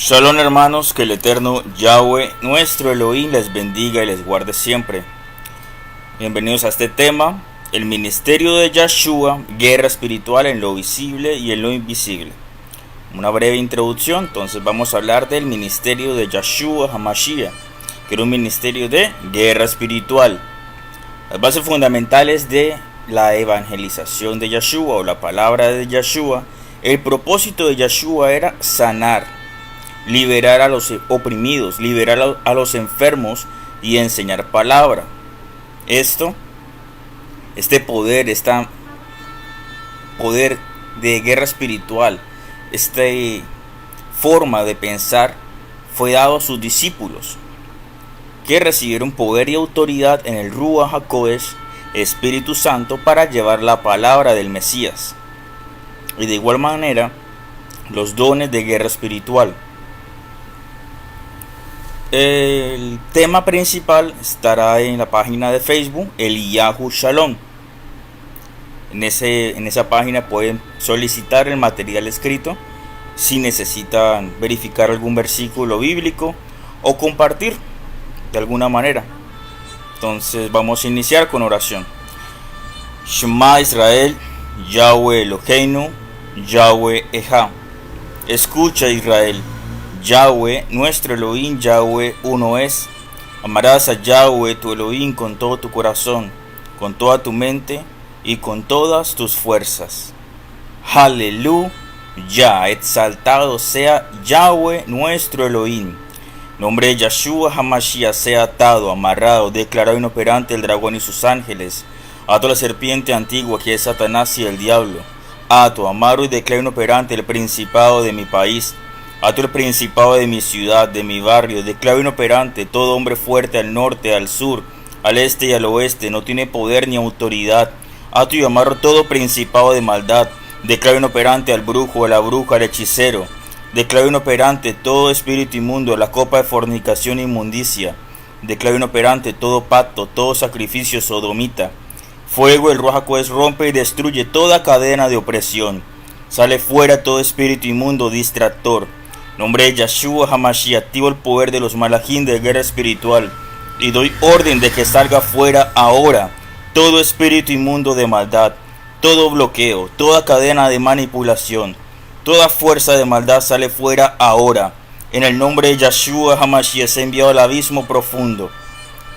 Shalom hermanos, que el eterno Yahweh, nuestro Elohim, les bendiga y les guarde siempre. Bienvenidos a este tema, el ministerio de Yahshua, guerra espiritual en lo visible y en lo invisible. Una breve introducción, entonces vamos a hablar del ministerio de Yahshua HaMashiach, que era un ministerio de guerra espiritual. Las bases fundamentales de la evangelización de Yahshua o la palabra de Yahshua, el propósito de Yahshua era sanar, liberar a los oprimidos, liberar a los enfermos y enseñar palabra. Este poder de guerra espiritual, esta forma de pensar fue dado a sus discípulos, que recibieron poder y autoridad en el Ruach HaKodesh, Espíritu Santo, para llevar la palabra del Mesías. Y de igual manera, los dones de guerra espiritual. El tema principal estará en la página de Facebook, Eliyahu Shalom. En esa página pueden solicitar el material escrito si necesitan verificar algún versículo bíblico o compartir de alguna manera. Entonces vamos a iniciar con oración. Shema Israel, Yahweh Eloheinu, Yahweh Ejá. Escucha Israel, Yahweh, nuestro Elohim, Yahweh, uno es. Amarás a Yahweh, tu Elohim, con todo tu corazón, con toda tu mente y con todas tus fuerzas. Aleluya, exaltado sea Yahweh, nuestro Elohim. Nombre de Yahshua HaMashiach sea atado, amarrado, declarado inoperante el dragón y sus ángeles. Ato la serpiente antigua que es Satanás y el diablo. Ato, amarro y declaro inoperante el principado de mi país. Ato el principado de mi ciudad, de mi barrio, declaro inoperante todo hombre fuerte al norte, al sur, al este y al oeste, no tiene poder ni autoridad. Ato y amarro todo principado de maldad, declaro inoperante al brujo, a la bruja, al hechicero. Declaro inoperante todo espíritu inmundo, la copa de fornicación e inmundicia. Declaro inoperante todo pacto, todo sacrificio sodomita. Fuego, el Ruach HaKodesh rompe y destruye toda cadena de opresión. Sale fuera todo espíritu inmundo, distractor. Nombre de Yahshua HaMashiach, activo el poder de los malachim de guerra espiritual y doy orden de que salga fuera ahora todo espíritu inmundo de maldad, todo bloqueo, toda cadena de manipulación, toda fuerza de maldad sale fuera ahora. En el nombre de Yahshua HaMashiach se enviado al abismo profundo.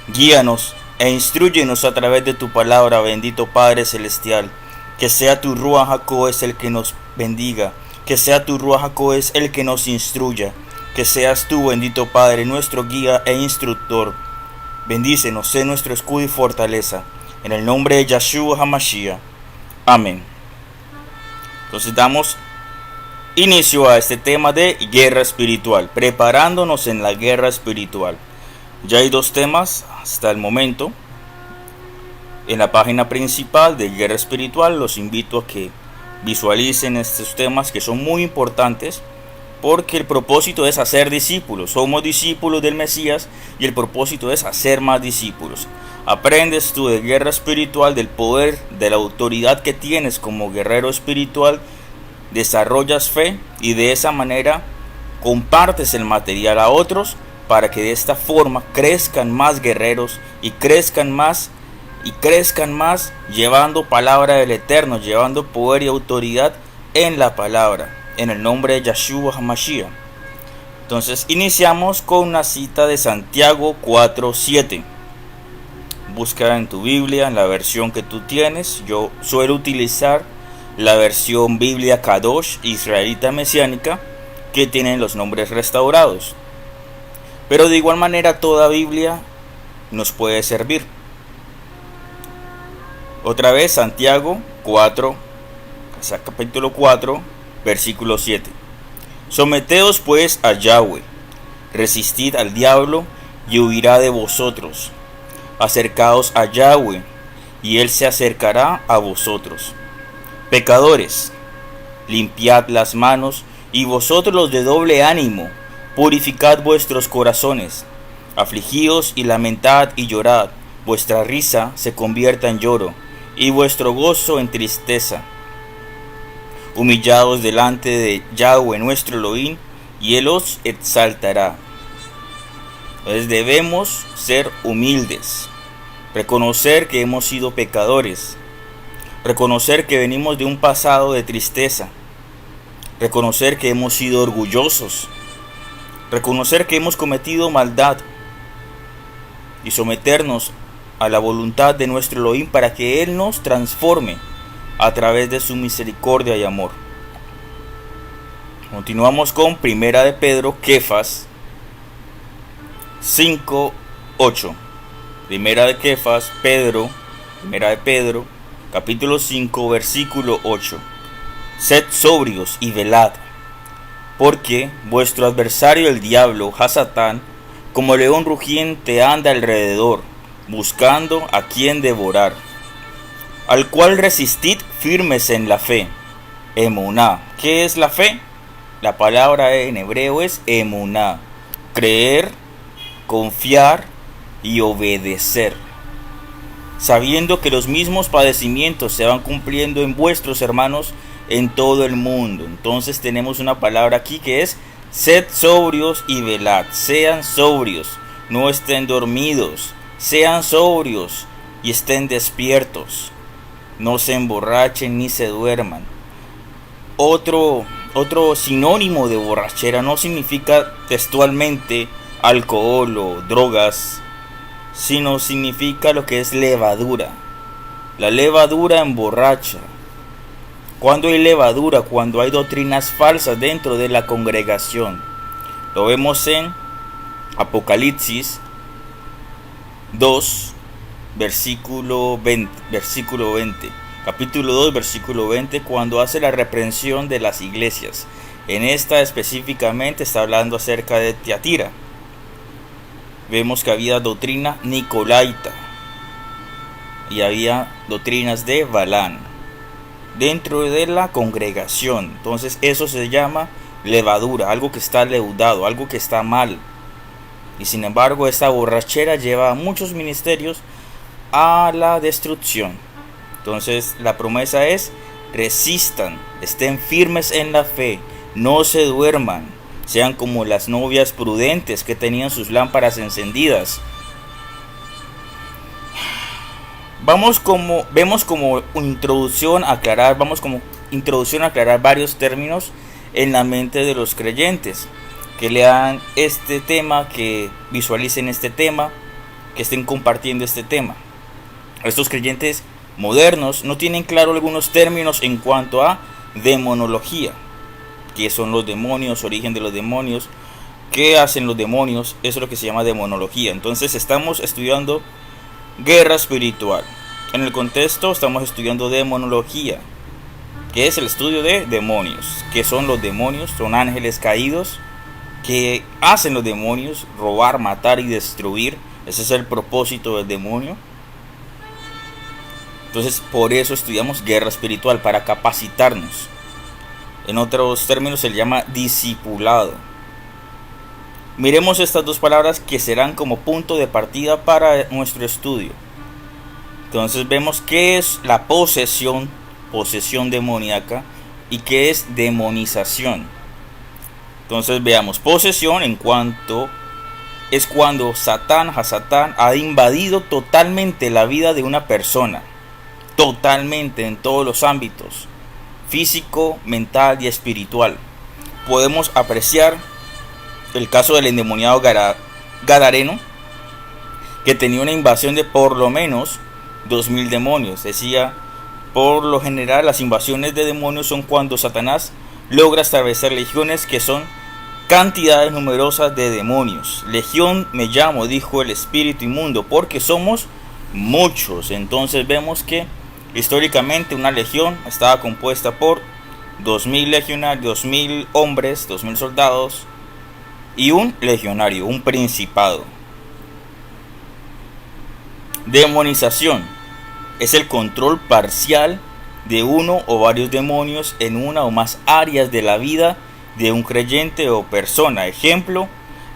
Guíanos e instruyenos a través de tu palabra, bendito Padre Celestial. Que sea tu Ruach HaKodesh el que nos bendiga. Que sea tu Ruach HaKodesh el que nos instruya. Que seas tú, bendito Padre, nuestro guía e instructor. Bendícenos, sé nuestro escudo y fortaleza. En el nombre de Yahshua HaMashiach. Amén. Entonces damos inicio a este tema de guerra espiritual. Preparándonos en la guerra espiritual. Ya hay dos temas hasta el momento. En la página principal de guerra espiritual los invito a que visualicen estos temas que son muy importantes, porque el propósito es hacer discípulos. Somos discípulos del Mesías y el propósito es hacer más discípulos. Aprendes tú de guerra espiritual, del poder, de la autoridad que tienes como guerrero espiritual, desarrollas fe y de esa manera compartes el material a otros para que de esta forma crezcan más guerreros y crezcan más llevando palabra del Eterno, llevando poder y autoridad en la palabra, en el nombre de Yahshua HaMashiach. Entonces iniciamos con una cita de Santiago 4:7. Busca en tu Biblia, en la versión que tú tienes. Yo suelo utilizar la versión Biblia Kadosh, israelita mesiánica, que tienen los nombres restaurados. Pero de igual manera toda Biblia nos puede servir. Otra vez Santiago 4, capítulo 4, versículo 7. Someteos pues a Yahweh, resistid al diablo y huirá de vosotros. Acercaos a Yahweh y él se acercará a vosotros. Pecadores, limpiad las manos, y vosotros los de doble ánimo, purificad vuestros corazones. Afligíos y lamentad y llorad, vuestra risa se convierta en lloro y vuestro gozo en tristeza. Humillaos delante de Yahweh nuestro Elohim, y Él os exaltará. Entonces debemos ser humildes, reconocer que hemos sido pecadores, reconocer que venimos de un pasado de tristeza, reconocer que hemos sido orgullosos, reconocer que hemos cometido maldad y someternos a la voluntad de nuestro Elohim para que Él nos transforme a través de su misericordia y amor. Continuamos con Primera de Pedro, Kefas 5:8. Primera de Pedro, capítulo 5, versículo 8. Sed sobrios y velad, porque vuestro adversario el diablo, Satán, como león rugiente anda alrededor, buscando a quien devorar, al cual resistid firmes en la fe. Emuná. ¿Qué es la fe? La palabra en hebreo es emuná, creer, confiar y obedecer, sabiendo que los mismos padecimientos se van cumpliendo en vuestros hermanos en todo el mundo. Entonces tenemos una palabra aquí que es sed sobrios y velad. Sean sobrios, no estén dormidos. Sean sobrios y estén despiertos. No se emborrachen ni se duerman. Otro sinónimo de borrachera no significa textualmente alcohol o drogas, sino significa lo que es levadura. La levadura emborracha. ¿Cuándo hay levadura? Cuando hay doctrinas falsas dentro de la congregación. Lo vemos en Apocalipsis 2, versículo 20. Capítulo 2, versículo 20, cuando hace la reprensión de las iglesias. En esta específicamente está hablando acerca de Tiatira. Vemos que había doctrina nicolaita y había doctrinas de Balán dentro de la congregación. Entonces eso se llama levadura, algo que está leudado, algo que está mal. Y sin embargo esta borrachera lleva a muchos ministerios a la destrucción. Entonces la promesa es: resistan, estén firmes en la fe, no se duerman, sean como las novias prudentes que tenían sus lámparas encendidas. Vemos como introducción a aclarar varios términos en la mente de los creyentes, que lean este tema, que visualicen este tema, que estén compartiendo este tema. Estos creyentes modernos no tienen claro algunos términos en cuanto a demonología. ¿Qué son los demonios? Origen de los demonios. ¿Qué hacen los demonios? Eso es lo que se llama demonología. Entonces estamos estudiando guerra espiritual. En el contexto estamos estudiando demonología, que es el estudio de demonios. ¿Qué son los demonios? Son ángeles caídos. ¿Qué hacen los demonios? Robar, matar y destruir. Ese es el propósito del demonio. Entonces por eso estudiamos guerra espiritual, para capacitarnos. En otros términos se le llama discipulado. Miremos estas dos palabras que serán como punto de partida para nuestro estudio. Entonces vemos qué es la posesión demoníaca, y qué es demonización. Entonces veamos, posesión es cuando Satán ha invadido totalmente la vida de una persona. Totalmente, en todos los ámbitos: físico, mental y espiritual. Podemos apreciar el caso del endemoniado Gadareno, que tenía una invasión de por lo menos 2000 demonios. Decía, por lo general las invasiones de demonios son cuando Satanás logra establecer legiones, que son cantidades numerosas de demonios. Legión me llamo, dijo el espíritu inmundo, porque somos muchos. Entonces vemos que históricamente una legión estaba compuesta por 2000 legionarios, 2000 hombres, 2000 soldados y un legionario, un principado. Demonización es el control parcial de uno o varios demonios en una o más áreas de la vida de un creyente o persona. Ejemplo,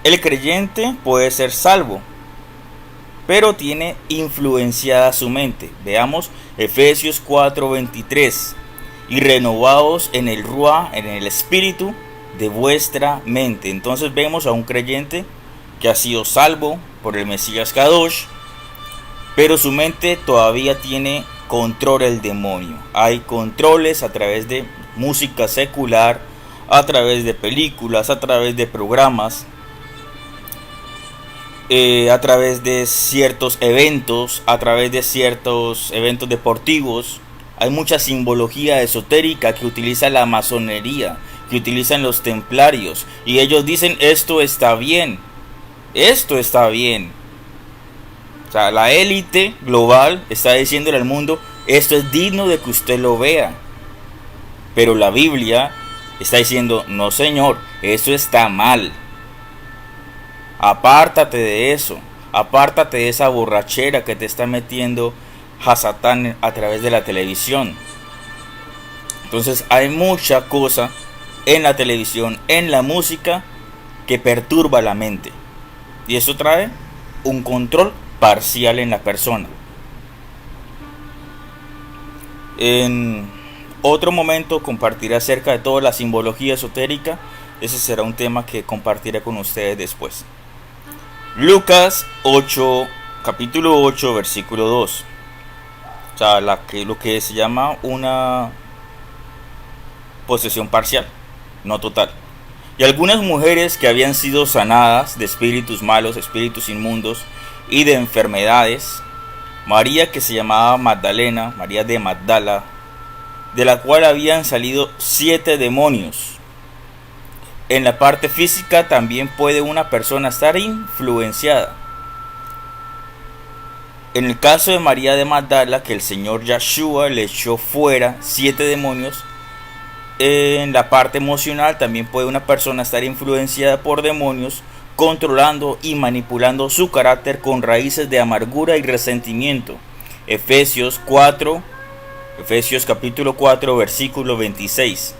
el creyente puede ser salvo, pero tiene influenciada su mente. Veamos Efesios 4:23. Y renovados en el Ruá, en el espíritu, de vuestra mente. Entonces vemos a un creyente que ha sido salvo por el Mesías Kadosh, pero su mente todavía tiene control el demonio. Hay controles a través de música secular, a través de películas, a través de programas, a través de ciertos eventos, a través de ciertos eventos deportivos. Hay mucha simbología esotérica que utiliza la masonería, que utilizan los templarios, y ellos dicen esto está bien, esto está bien. O sea, la élite global está diciéndole al mundo, esto es digno de que usted lo vea. Pero la Biblia está diciendo, no señor, eso está mal. Apártate de eso, apártate de esa borrachera que te está metiendo Hasatán a través de la televisión. Entonces hay mucha cosa en la televisión, en la música, que perturba la mente. Y eso trae un control parcial en la persona. En otro momento compartiré acerca de toda la simbología esotérica. Ese será un tema que compartiré con ustedes después. Lucas 8, capítulo 8, versículo 2. O sea, lo que se llama una posesión parcial, no total. Y algunas mujeres que habían sido sanadas de espíritus malos, espíritus inmundos y de enfermedades, María, que se llamaba Magdalena, María de Magdala, de la cual habían salido 7 demonios. En la parte física también puede una persona estar influenciada. En el caso de María de Magdala, que el Señor Yeshua le echó fuera 7 demonios, en la parte emocional también puede una persona estar influenciada por demonios, controlando y manipulando su carácter con raíces de amargura y resentimiento. Efesios capítulo 4, versículo 26.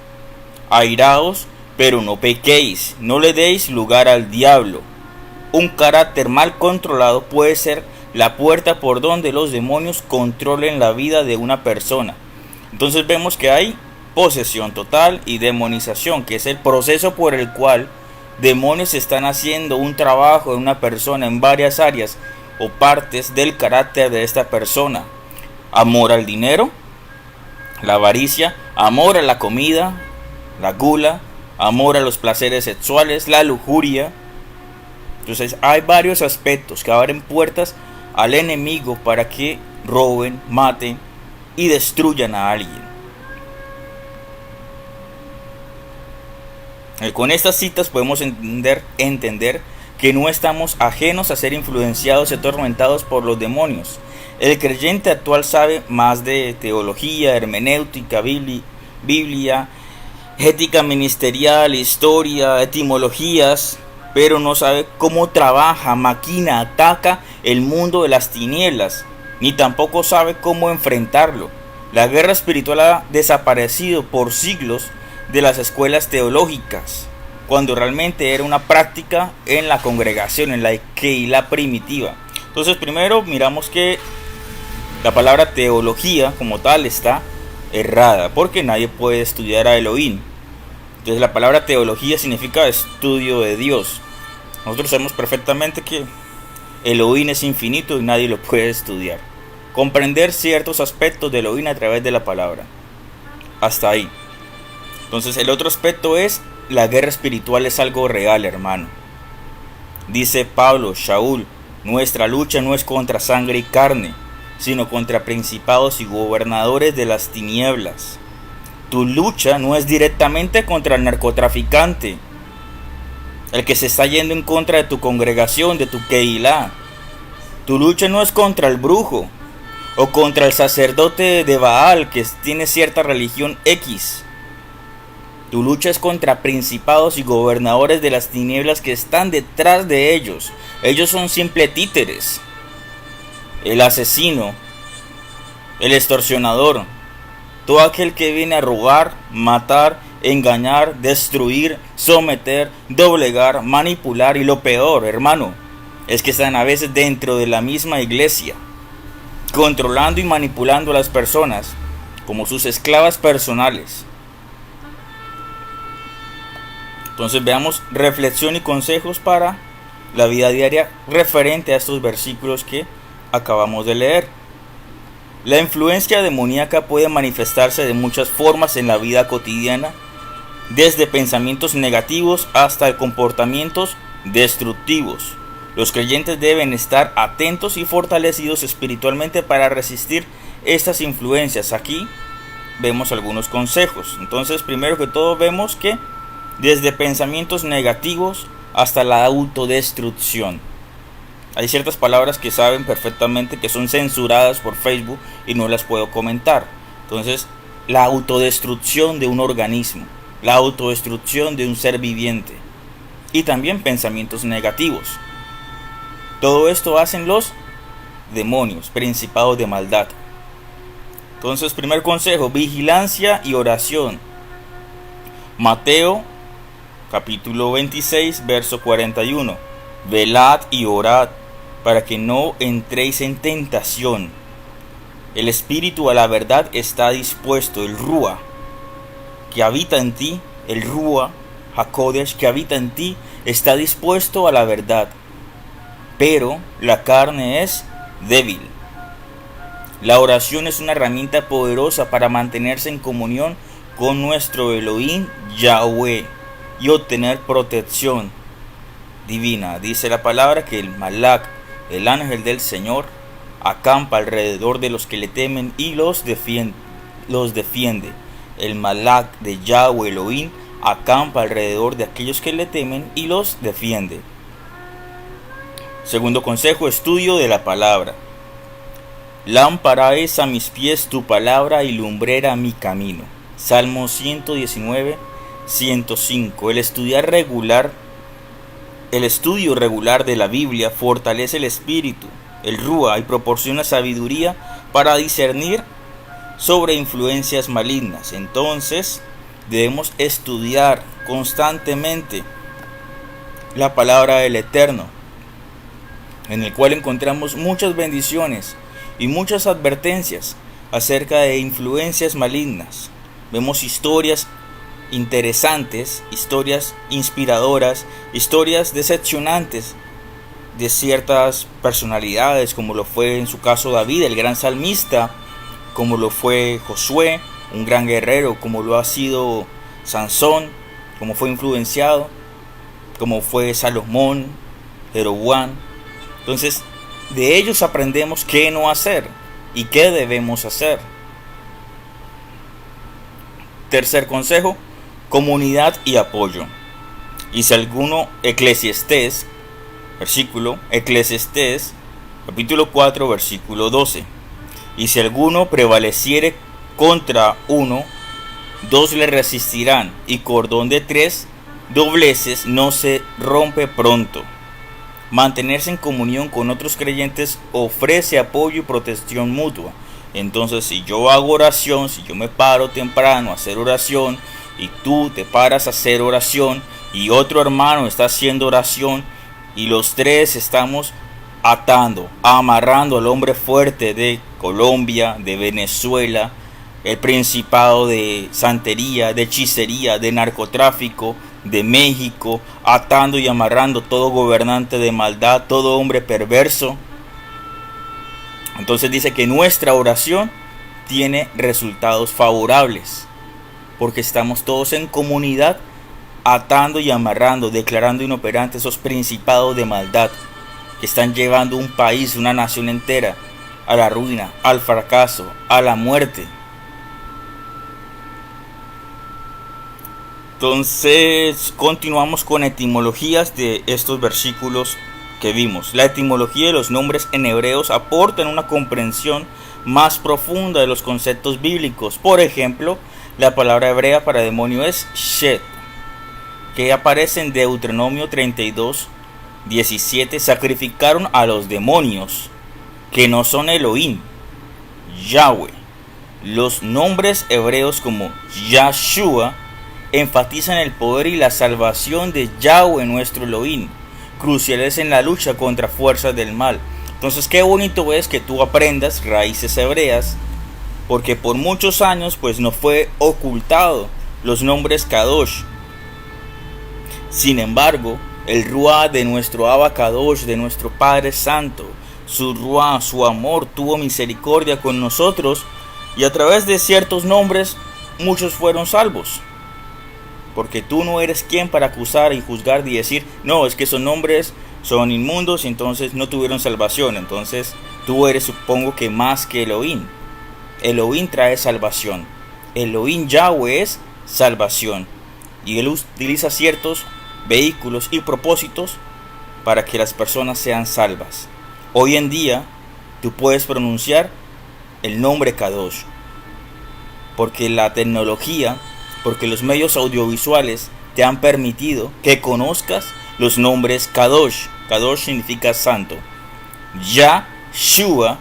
Airaos, pero no pequéis, no le deis lugar al diablo. Un carácter mal controlado puede ser la puerta por donde los demonios controlen la vida de una persona. Entonces vemos que hay posesión total y demonización, que es el proceso por el cual demonios están haciendo un trabajo en una persona en varias áreas o partes del carácter de esta persona. Amor al dinero, la avaricia, amor a la comida, la gula, amor a los placeres sexuales, la lujuria. Entonces hay varios aspectos que abren puertas al enemigo para que roben, maten y destruyan a alguien. Con estas citas podemos entender que no estamos ajenos a ser influenciados y atormentados por los demonios. El creyente actual sabe más de teología, hermenéutica, Biblia, ética ministerial, historia, etimologías, pero no sabe cómo trabaja, maquina, ataca el mundo de las tinieblas, ni tampoco sabe cómo enfrentarlo. La guerra espiritual ha desaparecido por siglos de las escuelas teológicas, cuando realmente era una práctica en la congregación, en la Keilah primitiva. Entonces primero miramos que la palabra teología como tal está errada, porque nadie puede estudiar a Elohim. Entonces la palabra teología significa estudio de Dios. Nosotros sabemos perfectamente que Elohim es infinito y nadie lo puede estudiar. Comprender ciertos aspectos de Elohim a través de la palabra. Hasta ahí. Entonces el otro aspecto es, la guerra espiritual es algo real, hermano. Dice Pablo, Shaul, nuestra lucha no es contra sangre y carne, sino contra principados y gobernadores de las tinieblas. Tu lucha no es directamente contra el narcotraficante, el que se está yendo en contra de tu congregación, de tu Keilah. Tu lucha no es contra el brujo o contra el sacerdote de Baal que tiene cierta religión X. Tu lucha es contra principados y gobernadores de las tinieblas que están detrás de ellos. Ellos son simples títeres. El asesino, el extorsionador, todo aquel que viene a robar, matar, engañar, destruir, someter, doblegar, manipular, y lo peor, hermano, es que están a veces dentro de la misma iglesia, controlando y manipulando a las personas como sus esclavas personales. Entonces veamos reflexión y consejos para la vida diaria referente a estos versículos que acabamos de leer. La influencia demoníaca puede manifestarse de muchas formas en la vida cotidiana, desde pensamientos negativos hasta comportamientos destructivos. Los creyentes deben estar atentos y fortalecidos espiritualmente para resistir estas influencias. Aquí vemos algunos consejos. Entonces, primero que todo, vemos que desde pensamientos negativos hasta la autodestrucción. Hay ciertas palabras que saben perfectamente que son censuradas por Facebook y no las puedo comentar. Entonces, la autodestrucción de un organismo, la autodestrucción de un ser viviente y también pensamientos negativos. Todo esto hacen los demonios, principados de maldad. Entonces, primer consejo, vigilancia y oración. Mateo capítulo 26, verso 41. Velad y orad para que no entréis en tentación. El espíritu a la verdad está dispuesto, el Rúa que habita en ti, el Rúa HaKodesh que habita en ti, está dispuesto a la verdad, pero la carne es débil. La oración es una herramienta poderosa para mantenerse en comunión con nuestro Elohim Yahweh y obtener protección divina. Dice la palabra que el Malak, el ángel del Señor, acampa alrededor de los que le temen y los defiende. El Malak de Yahweh Elohim acampa alrededor de aquellos que le temen y los defiende. Segundo consejo, estudio de la palabra. Lámpara es a mis pies tu palabra y lumbrera mi camino. Salmo 119, 105. El estudio regular de la Biblia fortalece el espíritu, el Rúa, y proporciona sabiduría para discernir sobre influencias malignas. Entonces, debemos estudiar constantemente la palabra del Eterno, en el cual encontramos muchas bendiciones y muchas advertencias acerca de influencias malignas. Vemos historias interesantes, historias inspiradoras, historias decepcionantes de ciertas personalidades, como lo fue en su caso David, el gran salmista, como lo fue Josué, un gran guerrero, como lo ha sido Sansón, como fue influenciado, como fue Salomón, Jeroboam. Entonces, de ellos aprendemos qué no hacer y qué debemos hacer. Tercer consejo, comunidad y apoyo. Y si alguno, Eclesiastés, capítulo 4, versículo 12. Y si alguno prevaleciere contra uno, dos le resistirán, y cordón de 3 dobleces no se rompe pronto. Mantenerse en comunión con otros creyentes ofrece apoyo y protección mutua. Entonces, si yo hago oración, si yo me paro temprano a hacer oración, y tú te paras a hacer oración, y otro hermano está haciendo oración, y los tres estamos amarrando al hombre fuerte de Colombia, de Venezuela, el principado de santería, de hechicería, de narcotráfico, de México, atando y amarrando todo gobernante de maldad, todo hombre perverso. Entonces dice que nuestra oración tiene resultados favorables, porque estamos todos en comunidad, atando y amarrando, declarando inoperantes esos principados de maldad que están llevando un país, una nación entera a la ruina, al fracaso, a la muerte. Entonces, continuamos con etimologías de estos versículos que vimos. La etimología de los nombres en hebreos aportan una comprensión más profunda de los conceptos bíblicos. Por ejemplo, la palabra hebrea para demonio es Shet, que aparece en Deuteronomio 32, 17. Sacrificaron a los demonios, que no son Elohim, Yahweh. Los nombres hebreos como Yahshua enfatizan el poder y la salvación de Yahweh, nuestro Elohim, cruciales en la lucha contra fuerzas del mal. Entonces, qué bonito es que tú aprendas raíces hebreas, porque por muchos años pues nos fue ocultado los nombres Kadosh. Sin embargo, el Ruá de nuestro Abacadosh, de nuestro Padre Santo, su Ruá, su amor, tuvo misericordia con nosotros, y a través de ciertos nombres muchos fueron salvos. Porque tú no eres quien para acusar y juzgar y decir, no, es que esos nombres son inmundos y entonces no tuvieron salvación. Entonces tú eres, supongo que más que Elohim. Elohim trae salvación. Elohim Yahweh es salvación. Y Él utiliza ciertos vehículos y propósitos para que las personas sean salvas. Hoy en día tú puedes pronunciar el nombre Kadosh, porque la tecnología, porque los medios audiovisuales te han permitido que conozcas los nombres Kadosh. Kadosh significa santo. Yahshua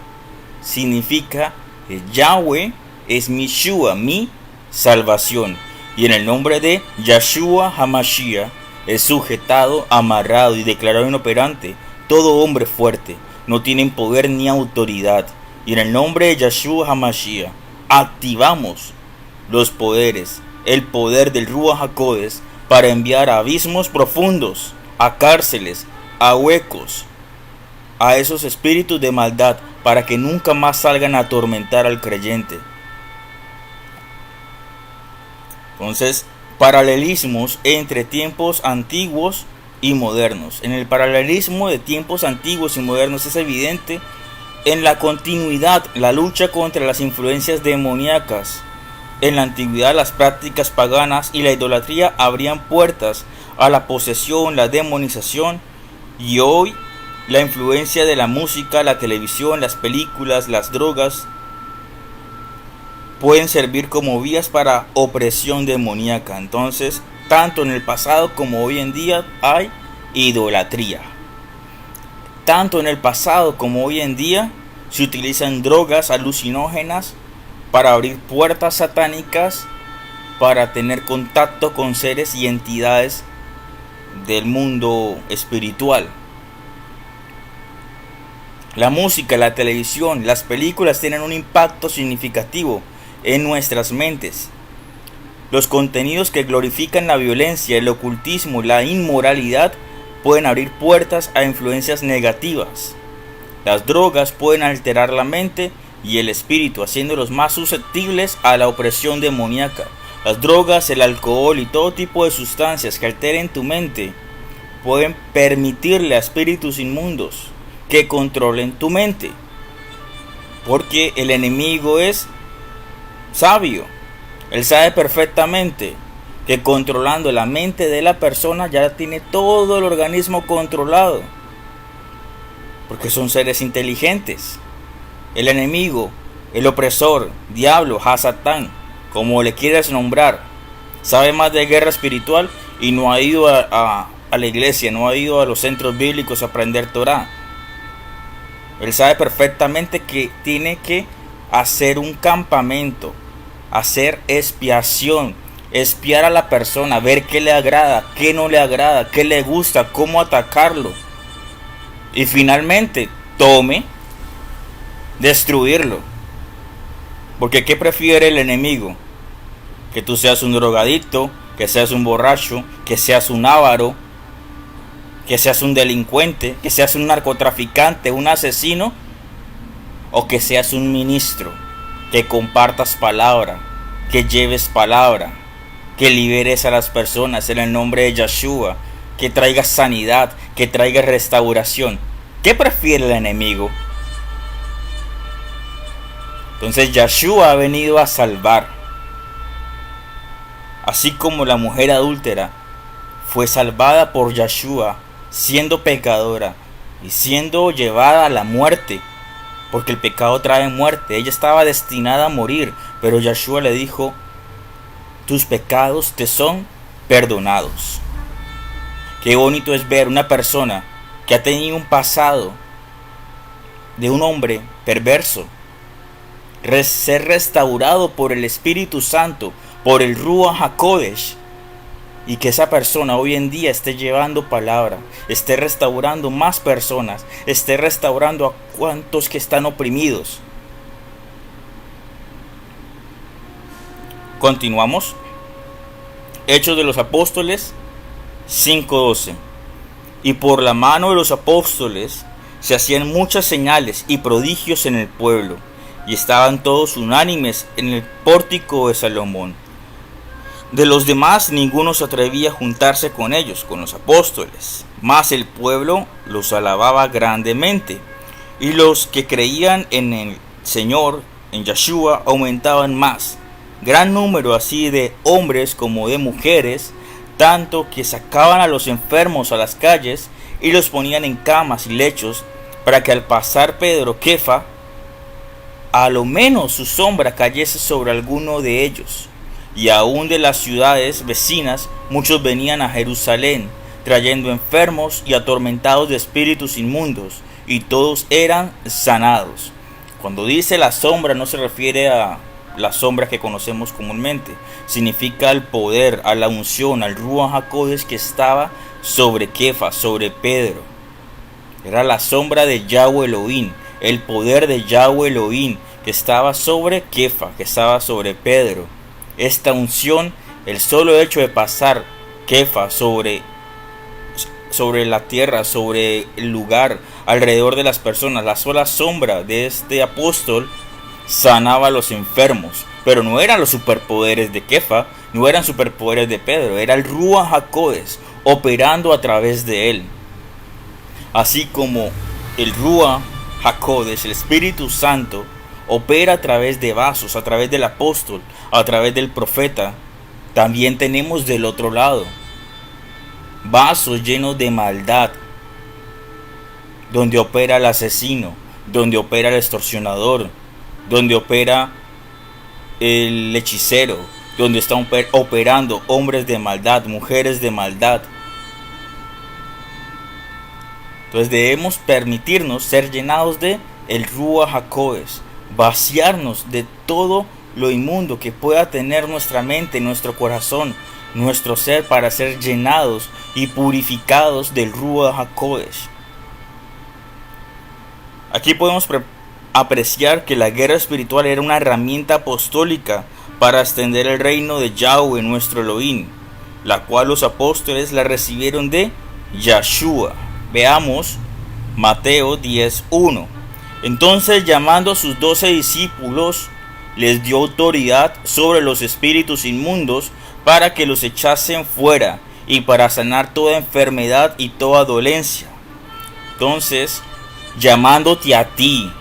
significa que Yahweh es mi Shua, mi salvación. Y en el nombre de Yeshua HaMashiach es sujetado, amarrado y declarado inoperante todo hombre fuerte. No tienen poder ni autoridad. Y en el nombre de Yeshua HaMashiach activamos los poderes, el poder del Ruach HaKodesh para enviar a abismos profundos, a cárceles, a huecos, a esos espíritus de maldad, para que nunca más salgan a atormentar al creyente. Entonces, paralelismos entre tiempos antiguos y modernos. En el paralelismo de tiempos antiguos y modernos es evidente en la continuidad, la lucha contra las influencias demoníacas. En la antigüedad las prácticas paganas y la idolatría abrían puertas a la posesión, la demonización, y hoy la influencia de la música, la televisión, las películas, las drogas pueden servir como vías para opresión demoníaca. Entonces, tanto en el pasado como hoy en día hay idolatría. Tanto en el pasado como hoy en día se utilizan drogas alucinógenas para abrir puertas satánicas, para tener contacto con seres y entidades del mundo espiritual. La música, la televisión, las películas tienen un impacto significativo en nuestras mentes. Los contenidos que glorifican la violencia, el ocultismo, la inmoralidad pueden abrir puertas a influencias negativas. Las drogas pueden alterar la mente y el espíritu, haciéndolos más susceptibles a la opresión demoníaca. Las drogas, el alcohol y todo tipo de sustancias que alteren tu mente pueden permitirle a espíritus inmundos que controlen tu mente, porque el enemigo es sabio. Él sabe perfectamente que controlando la mente de la persona ya tiene todo el organismo controlado, porque son seres inteligentes. El enemigo, el opresor, diablo, Hasatán, como le quieras nombrar, sabe más de guerra espiritual y no ha ido a la iglesia, no ha ido a los centros bíblicos a aprender Torah. Él sabe perfectamente que tiene que hacer un campamento, hacer expiación, espiar a la persona, ver qué le agrada, qué no le agrada, qué le gusta, cómo atacarlo. Y finalmente, destruirlo. Porque ¿qué prefiere el enemigo? Que tú seas un drogadicto, que seas un borracho, que seas un avaro, que seas un delincuente, que seas un narcotraficante, un asesino, o que seas un ministro, que compartas palabra, que lleves palabra, que liberes a las personas en el nombre de Yeshua, que traigas sanidad, que traigas restauración. ¿Qué prefiere el enemigo? Entonces Yeshua ha venido a salvar. Así como la mujer adúltera fue salvada por Yeshua, siendo pecadora y siendo llevada a la muerte, porque el pecado trae muerte. Ella estaba destinada a morir, pero Yeshua le dijo: tus pecados te son perdonados. Qué bonito es ver una persona que ha tenido un pasado de un hombre perverso ser restaurado por el Espíritu Santo, por el Ruach HaKodesh, y que esa persona hoy en día esté llevando palabra, esté restaurando más personas, esté restaurando a cuantos que están oprimidos. Continuamos. Hechos de los Apóstoles, 5:12. Y por la mano de los apóstoles se hacían muchas señales y prodigios en el pueblo, y estaban todos unánimes en el pórtico de Salomón. De los demás ninguno se atrevía a juntarse con ellos, con los apóstoles, mas el pueblo los alababa grandemente, y los que creían en el Señor, en Yeshua, aumentaban más, gran número así de hombres como de mujeres, tanto que sacaban a los enfermos a las calles y los ponían en camas y lechos, para que al pasar Pedro, Kefa, a lo menos su sombra cayese sobre alguno de ellos. Y aún de las ciudades vecinas muchos venían a Jerusalén, trayendo enfermos y atormentados de espíritus inmundos, y todos eran sanados. Cuando dice la sombra no se refiere a la sombra que conocemos comúnmente, significa al poder, a la unción, al Ruach HaKodesh que estaba sobre Kefa, sobre Pedro. Era la sombra de Yahweh Elohim, el poder de Yahweh Elohim que estaba sobre Kefa, que estaba sobre Pedro. Esta unción, el solo hecho de pasar Kefa sobre la tierra, sobre el lugar, alrededor de las personas, la sola sombra de este apóstol sanaba a los enfermos. Pero no eran los superpoderes de Kefa, no eran superpoderes de Pedro, era el Ruach HaKodesh operando a través de él. Así como el Ruach HaKodesh, el Espíritu Santo, opera a través de vasos, a través del apóstol, a través del profeta, también tenemos del otro lado vasos llenos de maldad, donde opera el asesino, donde opera el extorsionador, donde opera el hechicero, donde están operando hombres de maldad, mujeres de maldad. Entonces debemos permitirnos ser llenados de el Ruach HaKodesh, vaciarnos de todo lo inmundo que pueda tener nuestra mente, nuestro corazón, nuestro ser, para ser llenados y purificados del Ruach HaKodesh. Aquí podemos apreciar que la guerra espiritual era una herramienta apostólica para extender el reino de Yahweh, nuestro Elohim, la cual los apóstoles la recibieron de Yeshua. Veamos Mateo 10:1. Entonces, llamando a sus 12 discípulos, les dio autoridad sobre los espíritus inmundos para que los echasen fuera y para sanar toda enfermedad y toda dolencia. Entonces, llamándote a ti,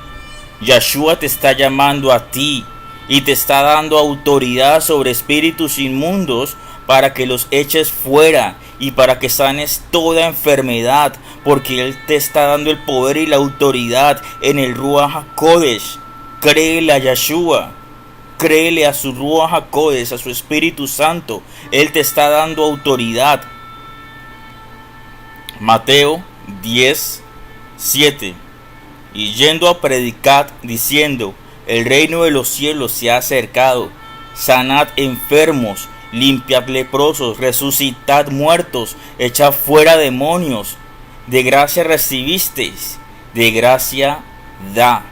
Yeshua te está llamando a ti y te está dando autoridad sobre espíritus inmundos para que los eches fuera y para que sanes toda enfermedad, porque Él te está dando el poder y la autoridad en el Ruach HaKodesh. Créele a Yeshua, créele a su Ruach HaKodesh, a su Espíritu Santo. Él te está dando autoridad. Mateo 10:7. Y yendo a predicar, diciendo: el reino de los cielos se ha acercado, sanad enfermos, limpiad leprosos, resucitad muertos, echad fuera demonios. De gracia recibisteis, de gracia da.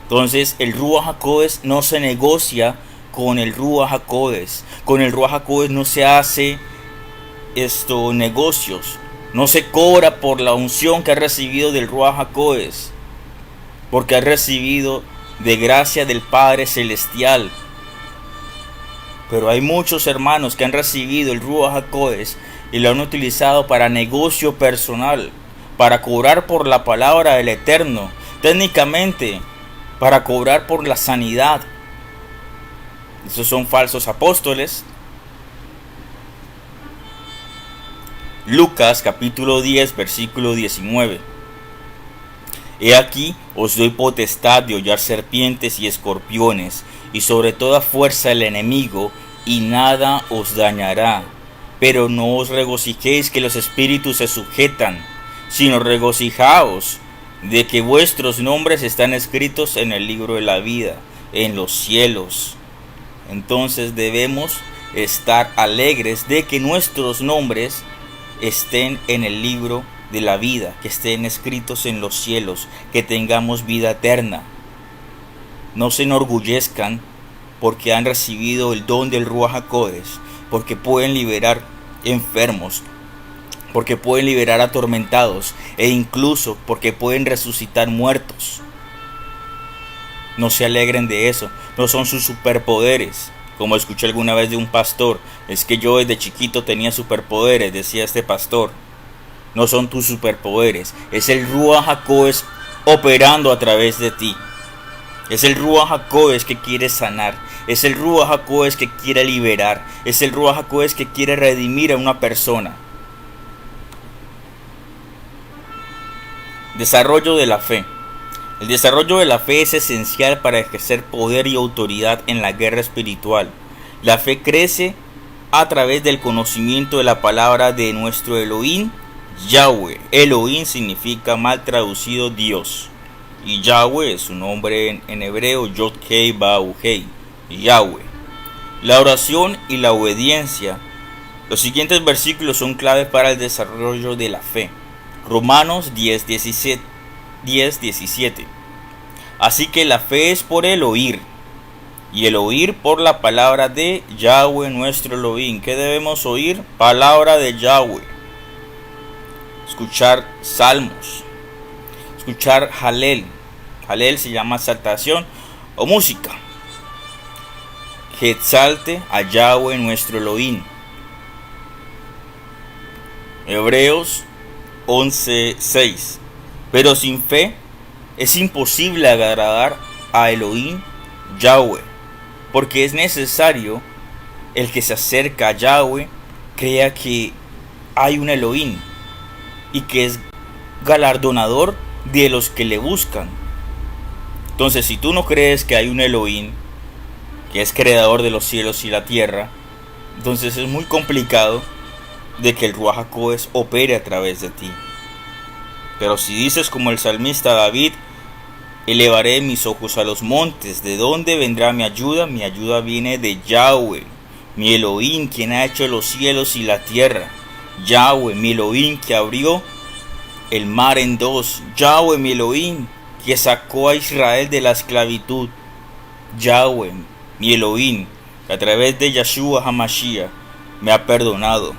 Entonces el Ruach HaKodesh no se negocia con el Ruach HaKodesh. Con el Ruach HaKodesh no se hace negocios. No se cobra por la unción que ha recibido del Ruach HaKodesh, porque ha recibido de gracia del Padre Celestial. Pero hay muchos hermanos que han recibido el Ruach HaKodesh y lo han utilizado para negocio personal, para cobrar por la palabra del Eterno, técnicamente para cobrar por la sanidad. Esos son falsos apóstoles. Lucas capítulo 10 versículo 19. He aquí os doy potestad de hollar serpientes y escorpiones, y sobre toda fuerza del enemigo, y nada os dañará. Pero no os regocijéis que los espíritus se sujetan, sino regocijaos de que vuestros nombres están escritos en el libro de la vida, en los cielos. Entonces debemos estar alegres de que nuestros nombres estén en el libro de la vida, que estén escritos en los cielos, que tengamos vida eterna. No se enorgullezcan porque han recibido el don del Ruach HaKodesh, porque pueden liberar enfermos, porque pueden liberar atormentados e incluso porque pueden resucitar muertos. No se alegren de eso, no son sus superpoderes. Como escuché alguna vez de un pastor, es que yo desde chiquito tenía superpoderes, decía este pastor. No son tus superpoderes, es el Ruach HaKodesh operando a través de ti. Es el Ruach HaKodesh que quiere sanar, es el Ruach HaKodesh que quiere liberar, es el Ruach HaKodesh que quiere redimir a una persona. Desarrollo de la fe. El desarrollo de la fe es esencial para ejercer poder y autoridad en la guerra espiritual. La fe crece a través del conocimiento de la palabra de nuestro Elohim, Yahweh. Elohim significa mal traducido Dios. Y Yahweh es su nombre en hebreo, Yod-Hei Vau-Hei, Yahweh. La oración y la obediencia. Los siguientes versículos son claves para el desarrollo de la fe. Romanos 10:17. Así que la fe es por el oír, y el oír por la palabra de Yahweh nuestro Elohim. ¿Qué debemos oír? Palabra de Yahweh. Escuchar salmos, escuchar Halel. Halel se llama exaltación o música. Que exalte a Yahweh nuestro Elohim. Hebreos 11:6. Pero sin fe es imposible agradar a Elohim, Yahweh, porque es necesario el que se acerca a Yahweh crea que hay un Elohim y que es galardonador de los que le buscan. Entonces, si tú no crees que hay un Elohim que es creador de los cielos y la tierra, entonces es muy complicado de que el Ruach HaKodesh opere a través de ti. Pero si dices como el salmista David, elevaré mis ojos a los montes, ¿de dónde vendrá mi ayuda? Mi ayuda viene de Yahweh, mi Elohim, quien ha hecho los cielos y la tierra. Yahweh, mi Elohim, que abrió el mar en dos. Yahweh, mi Elohim, que sacó a Israel de la esclavitud. Yahweh, mi Elohim, que a través de Yeshua HaMashiach me ha perdonado,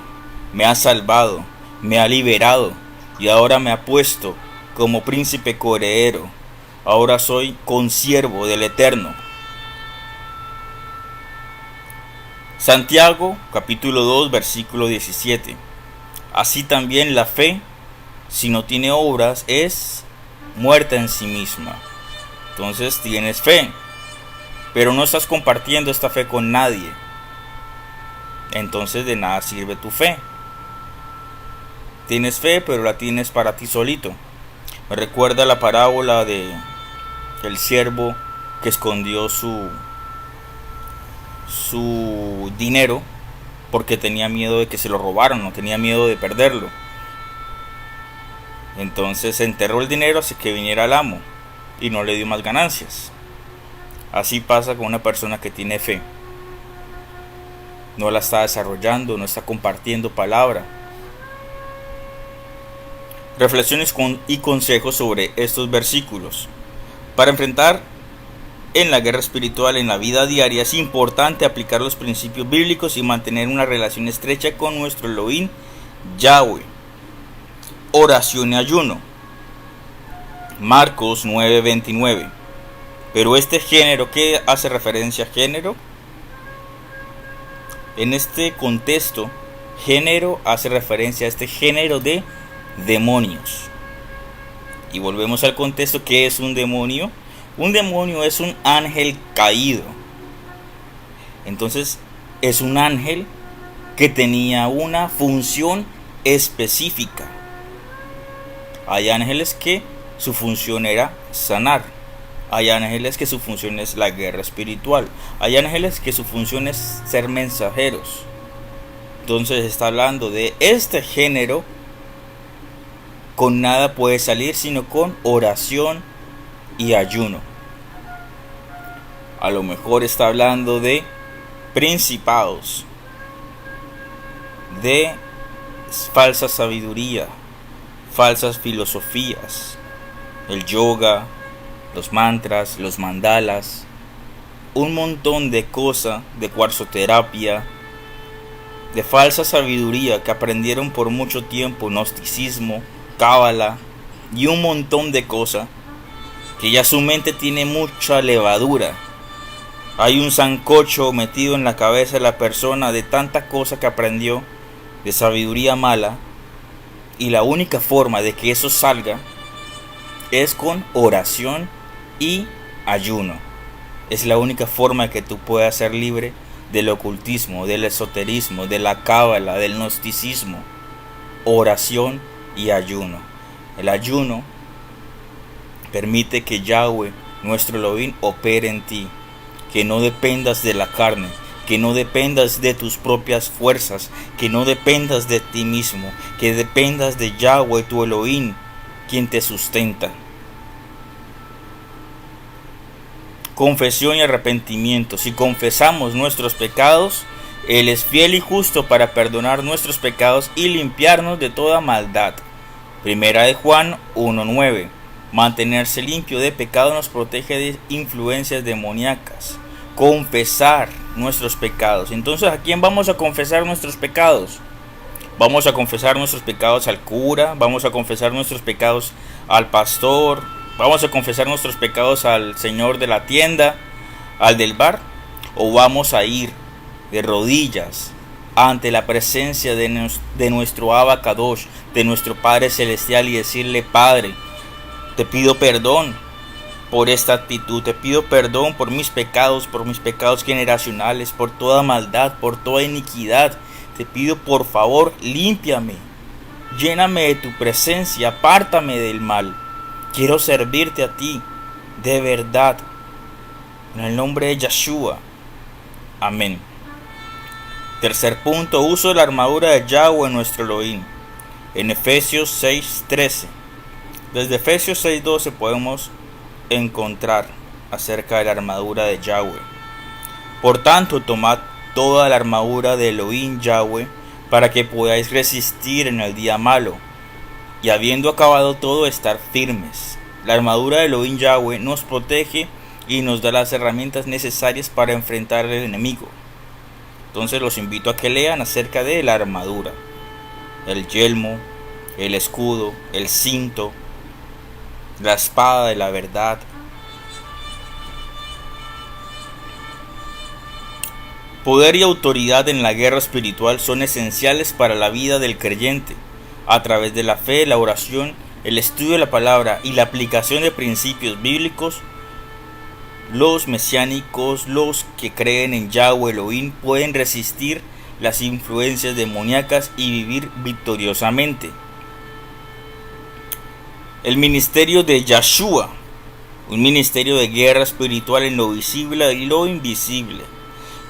me ha salvado, me ha liberado y ahora me ha puesto como príncipe coheredero. Ahora soy consiervo del Eterno. Santiago capítulo 2 versículo 17. Así también la fe, si no tiene obras, es muerta en sí misma. Entonces tienes fe, pero no estás compartiendo esta fe con nadie. Entonces de nada sirve tu fe. Tienes fe, pero la tienes para ti solito. Me recuerda la parábola de el siervo que escondió su dinero porque tenía miedo de que se lo robaran, no tenía miedo de perderlo. Entonces enterró el dinero hasta que viniera el amo y no le dio más ganancias. Así pasa con una persona que tiene fe. No la está desarrollando, no está compartiendo palabra. Reflexiones y consejos sobre estos versículos. Para enfrentar en la guerra espiritual en la vida diaria es importante aplicar los principios bíblicos y mantener una relación estrecha con nuestro Elohim, Yahweh. Oración y ayuno. Marcos 9:29. Pero este género, ¿qué hace referencia a género? En este contexto, género hace referencia a este género de demonios. Y volvemos al contexto. ¿Qué es un demonio? Un demonio es un ángel caído. Entonces es un ángel que tenía una función específica. Hay ángeles que su función era sanar. Hay ángeles que su función es la guerra espiritual. Hay ángeles que su función es ser mensajeros. Entonces está hablando de este género. Con nada puede salir sino con oración y ayuno. A lo mejor está hablando de principados, de falsa sabiduría, falsas filosofías, el yoga, los mantras, los mandalas, un montón de cosas, de cuarzoterapia, de falsa sabiduría que aprendieron por mucho tiempo, gnosticismo, cábala y un montón de cosas, que ya su mente tiene mucha levadura. Hay un sancocho metido en la cabeza de la persona de tanta cosa que aprendió, de sabiduría mala, y la única forma de que eso salga es con oración y ayuno. Es la única forma que tú puedas ser libre del ocultismo, del esoterismo, de la cábala, del gnosticismo. Oración y ayuno. El ayuno permite que Yahweh, nuestro Elohim, opere en ti, que no dependas de la carne, que no dependas de tus propias fuerzas, que no dependas de ti mismo, que dependas de Yahweh, tu Elohim, quien te sustenta. Confesión y arrepentimiento. Si confesamos nuestros pecados, Él es fiel y justo para perdonar nuestros pecados y limpiarnos de toda maldad. Primera de Juan 1:9. Mantenerse limpio de pecado nos protege de influencias demoníacas. Confesar nuestros pecados. Entonces, ¿a quién vamos a confesar nuestros pecados? Vamos a confesar nuestros pecados al cura, vamos a confesar nuestros pecados al pastor, vamos a confesar nuestros pecados al señor de la tienda, al del bar, o vamos a ir de rodillas ante la presencia de nuestro Abba Kadosh, de nuestro Padre Celestial, y decirle: Padre, te pido perdón por esta actitud, te pido perdón por mis pecados generacionales, por toda maldad, por toda iniquidad. Te pido, por favor, límpiame, lléname de tu presencia, apártame del mal. Quiero servirte a ti, de verdad. En el nombre de Yeshua. Amén. Tercer punto, uso de la armadura de Yahweh, nuestro Elohim. En Efesios 6:13. Desde Efesios 6:12 podemos encontrar acerca de la armadura de Yahweh. Por tanto, tomad toda la armadura de Elohim Yahweh, para que podáis resistir en el día malo, y habiendo acabado todo, estar firmes. La armadura de Elohim Yahweh nos protege y nos da las herramientas necesarias para enfrentar al enemigo. Entonces los invito a que lean acerca de la armadura: el yelmo, el escudo, el cinto, la espada de la verdad. Poder y autoridad en la guerra espiritual son esenciales para la vida del creyente. A través de la fe, la oración, el estudio de la palabra y la aplicación de principios bíblicos, los mesiánicos, los que creen en Yahweh Elohim, pueden resistir las influencias demoníacas y vivir victoriosamente. El ministerio de Yeshua, un ministerio de guerra espiritual en lo visible y lo invisible.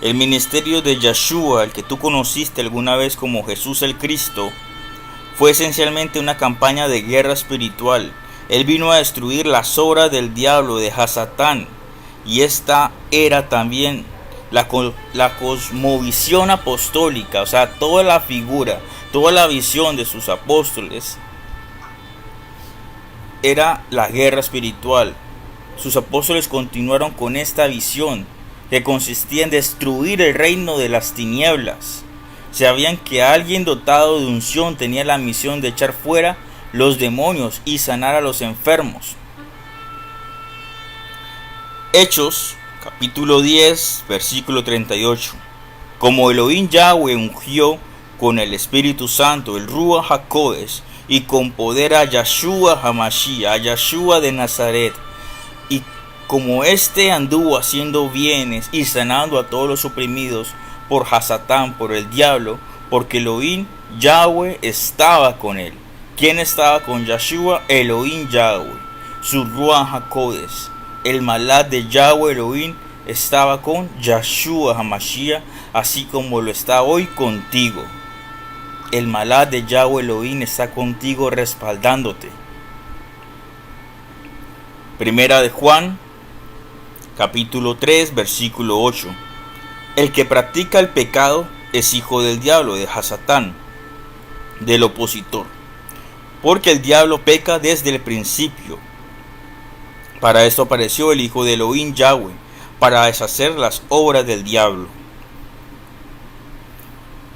El ministerio de Yeshua, el que tú conociste alguna vez como Jesús el Cristo, fue esencialmente una campaña de guerra espiritual. Él vino a destruir las obras del diablo, de Hasatán, y esta era también la cosmovisión apostólica, o sea, toda la figura, toda la visión de sus apóstoles era la guerra espiritual. Sus apóstoles continuaron con esta visión, que consistía en destruir el reino de las tinieblas. Sabían que alguien dotado de unción tenía la misión de echar fuera los demonios y sanar a los enfermos. Hechos, capítulo 10, versículo 38. Como Elohim Yahweh ungió con el Espíritu Santo, el Ruach HaKodesh, y con poder a Yeshua HaMashiach, a Yeshua de Nazaret, y como éste anduvo haciendo bienes y sanando a todos los oprimidos por Hasatán, por el diablo, porque Elohim Yahweh estaba con él. ¿Quién estaba con Yeshua? Elohim Yahweh, su Ruach HaKodesh. El malad de Yahweh Elohim estaba con Yeshua HaMashiach, así como lo está hoy contigo. El malad de Yahweh Elohim está contigo, respaldándote. Primera de Juan, capítulo 3, versículo 8. El que practica el pecado es hijo del diablo, de Hasatán, del opositor. Porque el diablo peca desde el principio. Para esto apareció el Hijo de Elohim Yahweh, para deshacer las obras del diablo.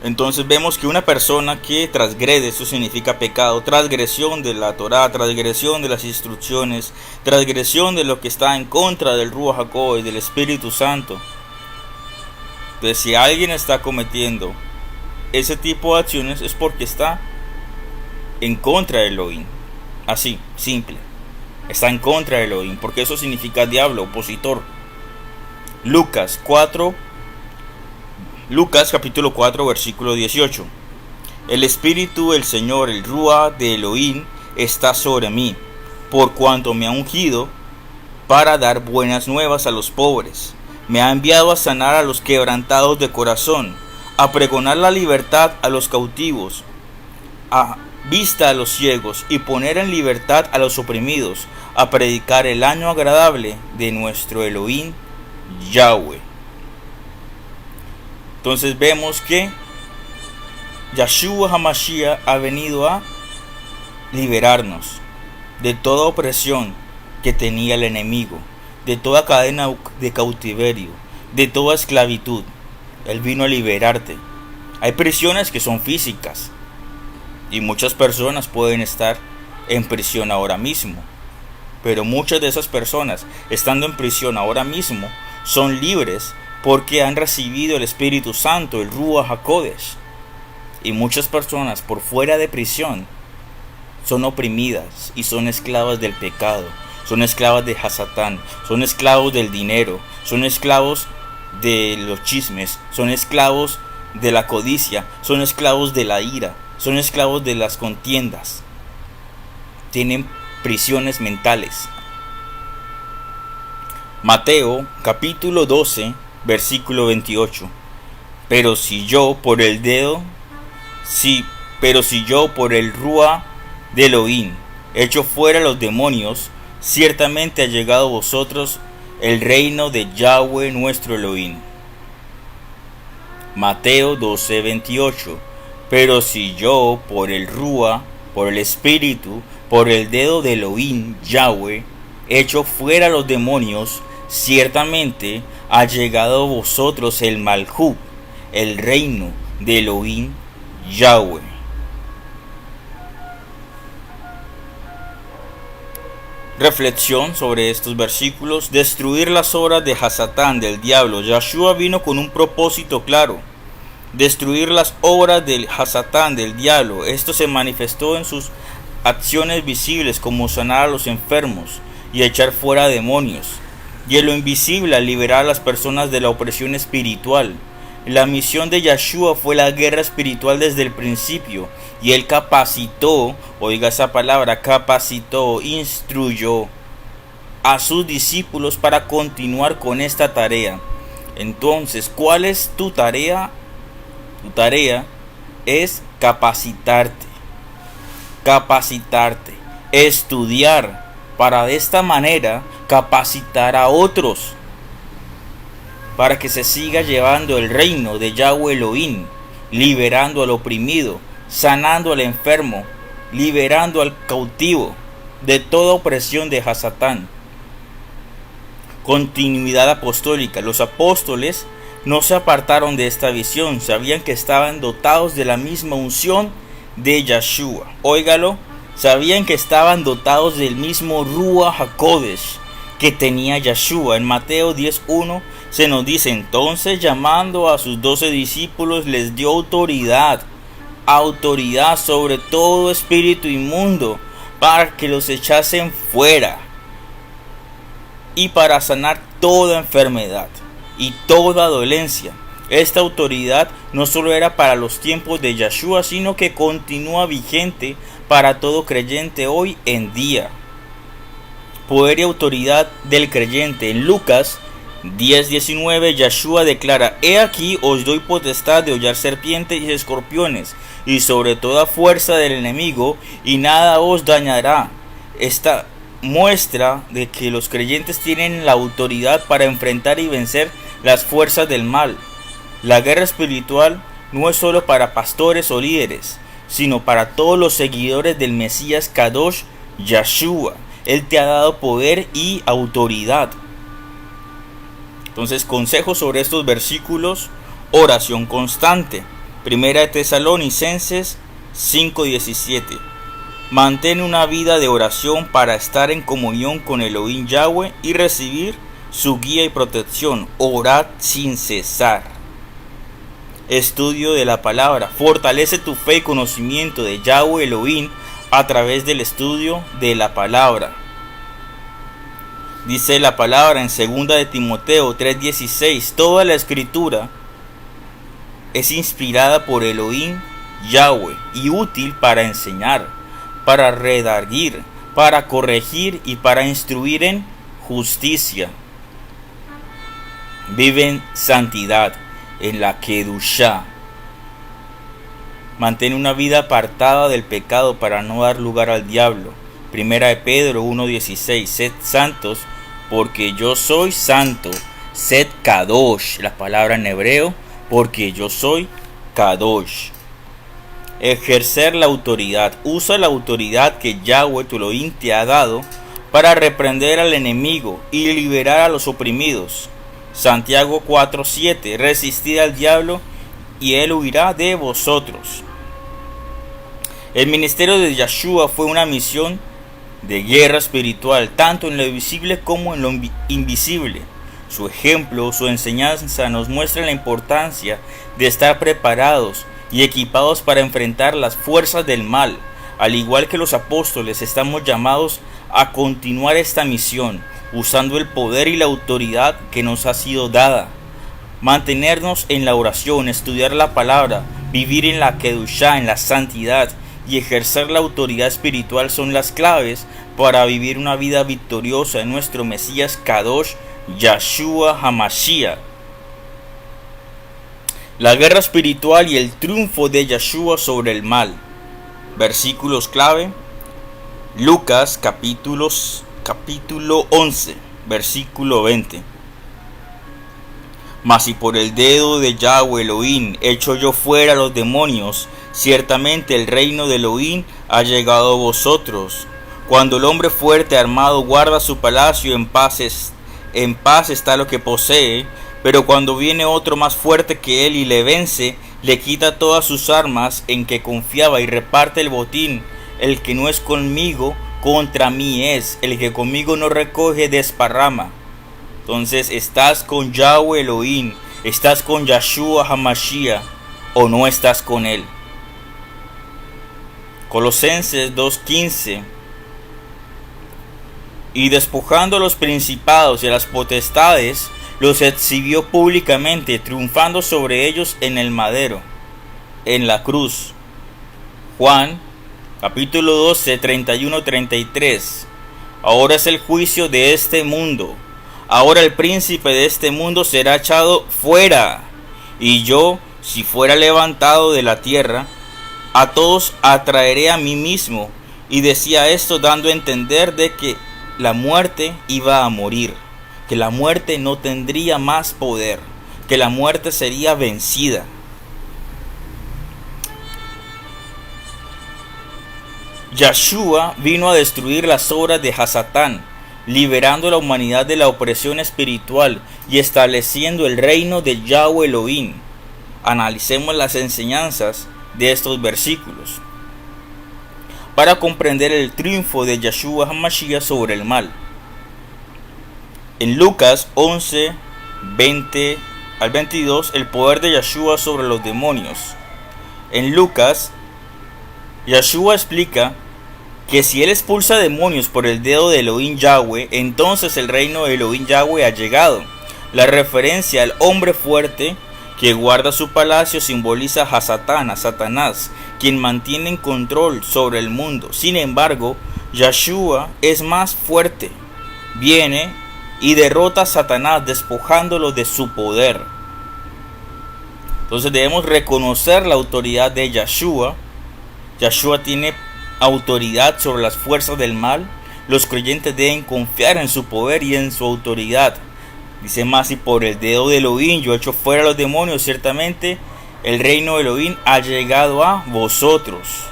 Entonces vemos que una persona que transgrede, eso significa pecado, transgresión de la Torá, transgresión de las instrucciones, transgresión de lo que está en contra del Ruach HaKodesh, del Espíritu Santo. Entonces si alguien está cometiendo ese tipo de acciones es porque está en contra de Elohim. Así, simple. Está en contra de Elohim, porque eso significa diablo, opositor. Lucas capítulo 4 versículo 18. El Espíritu del Señor, el Ruach de Elohim, está sobre mí, por cuanto me ha ungido para dar buenas nuevas a los pobres. Me ha enviado a sanar a los quebrantados de corazón, a pregonar la libertad a los cautivos, a vista a los ciegos, y poner en libertad a los oprimidos, a predicar el año agradable de nuestro Elohim Yahweh. Entonces vemos que Yahshua HaMashiach ha venido a liberarnos de toda opresión que tenía el enemigo, de toda cadena de cautiverio, de toda esclavitud. Él vino a liberarte. Hay prisiones que son físicas y muchas personas pueden estar en prisión ahora mismo, pero muchas de esas personas, estando en prisión ahora mismo, son libres porque han recibido el Espíritu Santo, el Ruach HaKodesh. Y muchas personas por fuera de prisión son oprimidas y son esclavas del pecado, son esclavas de Hasatán, son esclavos del dinero, son esclavos de los chismes, son esclavos de la codicia, son esclavos de la ira, son esclavos de las contiendas. Tienen prisiones mentales. Mateo capítulo 12 versículo 28. Pero si yo por el Ruach de Elohim echo fuera los demonios, ciertamente ha llegado a vosotros el reino de Yahweh nuestro Elohim. Mateo 12, 28. Pero si yo por el Ruach, por el Espíritu, por el dedo de Elohim Yahweh, echo fuera los demonios, ciertamente ha llegado a vosotros el Malhut, el reino de Elohim Yahweh. Reflexión sobre estos versículos. Destruir las obras de Hasatán, del diablo. Yahshua vino con un propósito claro: destruir las obras del Hasatán, del diablo. Esto se manifestó en sus acciones visibles, como sanar a los enfermos y echar fuera demonios, y en lo invisible, al liberar a las personas de la opresión espiritual. La misión de Yahshua fue la guerra espiritual desde el principio, y él capacitó, oiga esa palabra, capacitó, instruyó a sus discípulos para continuar con esta tarea. Entonces, ¿cuál es tu tarea? Tu tarea es capacitarte, estudiar, para de esta manera capacitar a otros, para que se siga llevando el reino de Yahweh Elohim, liberando al oprimido, sanando al enfermo, liberando al cautivo de toda opresión de Hasatán. Continuidad apostólica. Los apóstoles no se apartaron de esta visión, sabían que estaban dotados de la misma unción de Yahshua. Óigalo, sabían que estaban dotados del mismo Ruach HaKodesh que tenía Yahshua. En Mateo 10:1 se nos dice: entonces, llamando a sus 12 discípulos, les dio autoridad sobre todo espíritu inmundo, para que los echasen fuera, y para sanar toda enfermedad y toda dolencia. Esta autoridad no solo era para los tiempos de Yahshua, sino que continúa vigente para todo creyente hoy en día. Poder y autoridad del creyente. En Lucas 10:19, Yahshua declara: he aquí os doy potestad de hollar serpientes y escorpiones, y sobre toda fuerza del enemigo, y nada os dañará. Esta muestra de que los creyentes tienen la autoridad para enfrentar y vencer las fuerzas del mal. La guerra espiritual no es solo para pastores o líderes, sino para todos los seguidores del Mesías Kadosh Yahshua. Él te ha dado poder y autoridad. Entonces, consejos sobre estos versículos: oración constante. Primera de Tesalonicenses 5:17. Mantén una vida de oración para estar en comunión con Elohim Yahweh y recibir su guía y protección. Orad sin cesar. Estudio de la palabra. Fortalece tu fe y conocimiento de Yahweh Elohim a través del estudio de la palabra. Dice la palabra en 2 de Timoteo 3:16. Toda la escritura es inspirada por Elohim Yahweh y útil para enseñar, para redarguir, para corregir y para instruir en justicia. Vive en santidad, en la Kedushá. Mantén una vida apartada del pecado para no dar lugar al diablo. Primera de Pedro 1:16. Sed santos porque yo soy santo. Sed Kadosh, la palabra en hebreo, porque yo soy Kadosh. Ejercer la autoridad. Usa la autoridad que Yahweh tu Elohim te ha dado para reprender al enemigo y liberar a los oprimidos. Santiago 4:7. Resistid al diablo y él huirá de vosotros. El ministerio de Yeshua fue una misión de guerra espiritual, tanto en lo visible como en lo invisible. Su ejemplo, su enseñanza nos muestra la importancia de estar preparados y equipados para enfrentar las fuerzas del mal. Al igual que los apóstoles, estamos llamados a continuar esta misión, usando el poder y la autoridad que nos ha sido dada. Mantenernos en la oración, estudiar la palabra, vivir en la Kedushá, en la santidad, y ejercer la autoridad espiritual son las claves para vivir una vida victoriosa en nuestro Mesías Kadosh, Yeshua HaMashiach. La guerra espiritual y el triunfo de Yeshua sobre el mal. Versículos clave. Lucas capítulo 11, versículo 20. Mas si por el dedo de Yahweh Elohim echo yo fuera los demonios, ciertamente el reino de Elohim ha llegado a vosotros. Cuando el hombre fuerte armado guarda su palacio, en paz está lo que posee, pero cuando viene otro más fuerte que él y le vence, le quita todas sus armas en que confiaba y reparte el botín. El que no es conmigo, contra mí es. El que conmigo no recoge, desparrama. Entonces, ¿estás con Yahweh Elohim? ¿Estás con Yeshua HaMashiach? ¿O no estás con él? Colosenses 2:15. Y despojando a los principados y a las potestades, los exhibió públicamente, triunfando sobre ellos en el madero, en la cruz. Juan capítulo 12, 31-33. Ahora es el juicio de este mundo. Ahora el príncipe de este mundo será echado fuera. Y yo, si fuera levantado de la tierra, a todos atraeré a mí mismo. Y decía esto dando a entender de que la muerte iba a morir, que la muerte no tendría más poder, que la muerte sería vencida. Yeshua vino a destruir las obras de Hasatán, liberando a la humanidad de la opresión espiritual y estableciendo el reino de Yahweh Elohim. Analicemos las enseñanzas de estos versículos para comprender el triunfo de Yeshua HaMashiach sobre el mal. En Lucas 11, 20 al 22, el poder de Yeshua sobre los demonios. En Lucas, Yeshua explica que si él expulsa demonios por el dedo de Elohim Yahweh, entonces el reino de Elohim Yahweh ha llegado. La referencia al hombre fuerte que guarda su palacio simboliza a Satán, a Satanás, quien mantiene en control sobre el mundo. Sin embargo, Yeshua es más fuerte. Viene y derrota a Satanás, despojándolo de su poder. Entonces debemos reconocer la autoridad de Yeshua. Yeshua tiene autoridad sobre las fuerzas del mal. Los creyentes deben confiar en su poder y en su autoridad. Dice más, si por el dedo de Elohim yo echo fuera a los demonios, ciertamente el reino de Elohim ha llegado a vosotros.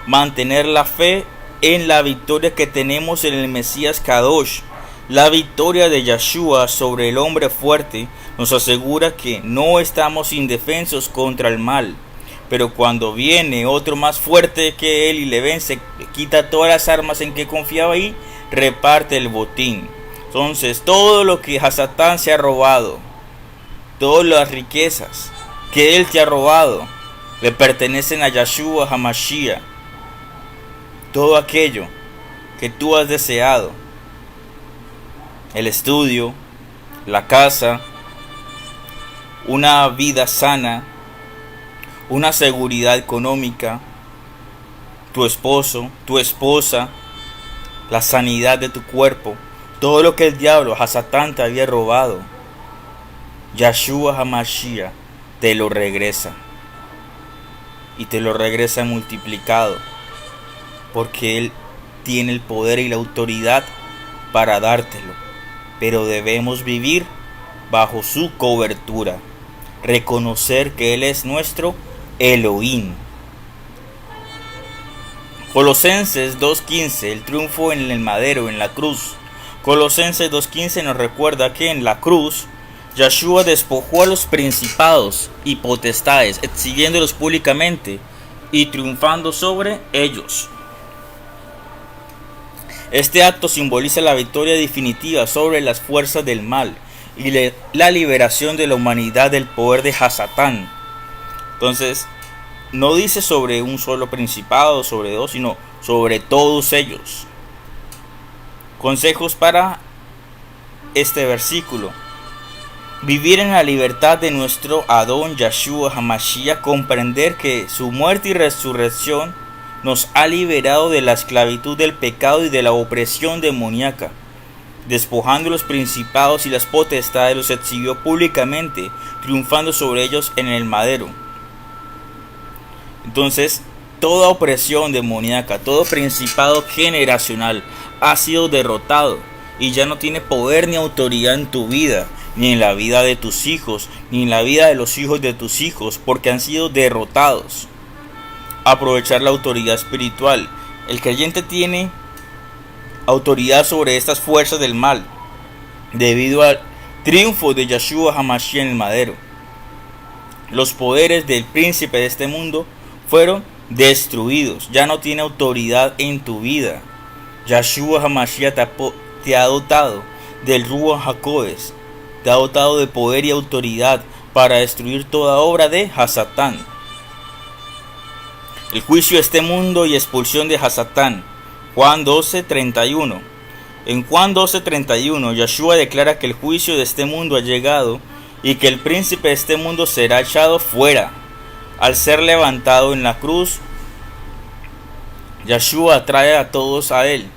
Mantener la fe en la victoria que tenemos en el Mesías Kadosh. La victoria de Yeshua sobre el hombre fuerte nos asegura que no estamos indefensos contra el mal, pero cuando viene otro más fuerte que él y le vence, quita todas las armas en que confiaba y reparte el botín. Entonces todo lo que Hasatán se ha robado, todas las riquezas que él te ha robado, le pertenecen a Yeshua HaMashiach. Todo aquello que tú has deseado, el estudio, la casa, una vida sana, una seguridad económica, tu esposo, tu esposa, la sanidad de tu cuerpo, todo lo que el diablo, Hasatán, te había robado, Yeshua HaMashiach te lo regresa. Y te lo regresa multiplicado, porque Él tiene el poder y la autoridad para dártelo. Pero debemos vivir bajo su cobertura, reconocer que Él es nuestro Elohim. Colosenses 2:15, el triunfo en el madero, en la cruz. Colosenses 2:15 nos recuerda que en la cruz Yeshua despojó a los principados y potestades, exhibiéndolos públicamente y triunfando sobre ellos. Este acto simboliza la victoria definitiva sobre las fuerzas del mal y la liberación de la humanidad del poder de Hasatán. Entonces, no dice sobre un solo principado, sobre dos, sino sobre todos ellos. Consejos para este versículo: vivir en la libertad de nuestro Adón Yeshua HaMashiach, comprender que su muerte y resurrección nos ha liberado de la esclavitud del pecado y de la opresión demoníaca. Despojando los principados y las potestades, los exhibió públicamente, triunfando sobre ellos en el madero. Entonces, toda opresión demoníaca, todo principado generacional ha sido derrotado y ya no tiene poder ni autoridad en tu vida, ni en la vida de tus hijos, ni en la vida de los hijos de tus hijos, porque han sido derrotados. Aprovechar la autoridad espiritual. El creyente tiene autoridad sobre estas fuerzas del mal, debido al triunfo de Yeshua HaMashiach en el madero. Los poderes del príncipe de este mundo fueron destruidos. Ya no tiene autoridad en tu vida. Yeshua HaMashiach te ha dotado del Ruach HaKodesh, te ha dotado de poder y autoridad para destruir toda obra de Hasatán. El juicio de este mundo y expulsión de Hasatán. Juan 12:31. En Juan 12:31, Yeshua declara que el juicio de este mundo ha llegado y que el príncipe de este mundo será echado fuera. Al ser levantado en la cruz, Yeshua atrae a todos a él,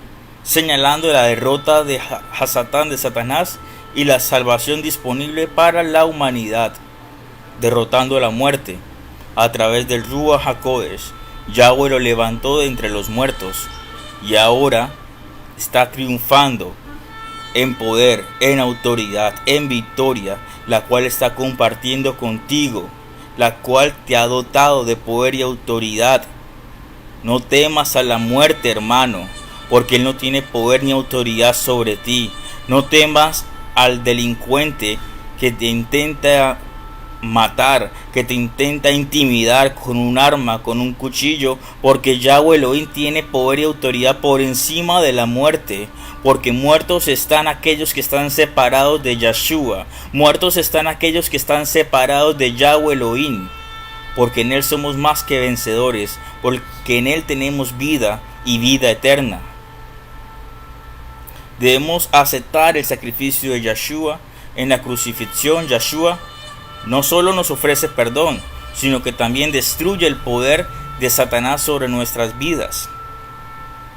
señalando la derrota de Hasatán, de Satanás, y la salvación disponible para la humanidad, derrotando la muerte a través del Ruach HaKodesh. Yahweh lo levantó de entre los muertos y ahora está triunfando en poder, en autoridad, en victoria, la cual está compartiendo contigo, la cual te ha dotado de poder y autoridad. No temas a la muerte, hermano, porque Él no tiene poder ni autoridad sobre ti. No temas al delincuente que te intenta matar, que te intenta intimidar con un arma, con un cuchillo, porque Yahweh Elohim tiene poder y autoridad por encima de la muerte. Porque muertos están aquellos que están separados de Yeshua, muertos están aquellos que están separados de Yahweh Elohim, porque en Él somos más que vencedores, porque en Él tenemos vida y vida eterna. Debemos aceptar el sacrificio de Yeshua en la crucifixión. Yeshua no solo nos ofrece perdón, sino que también destruye el poder de Satanás sobre nuestras vidas.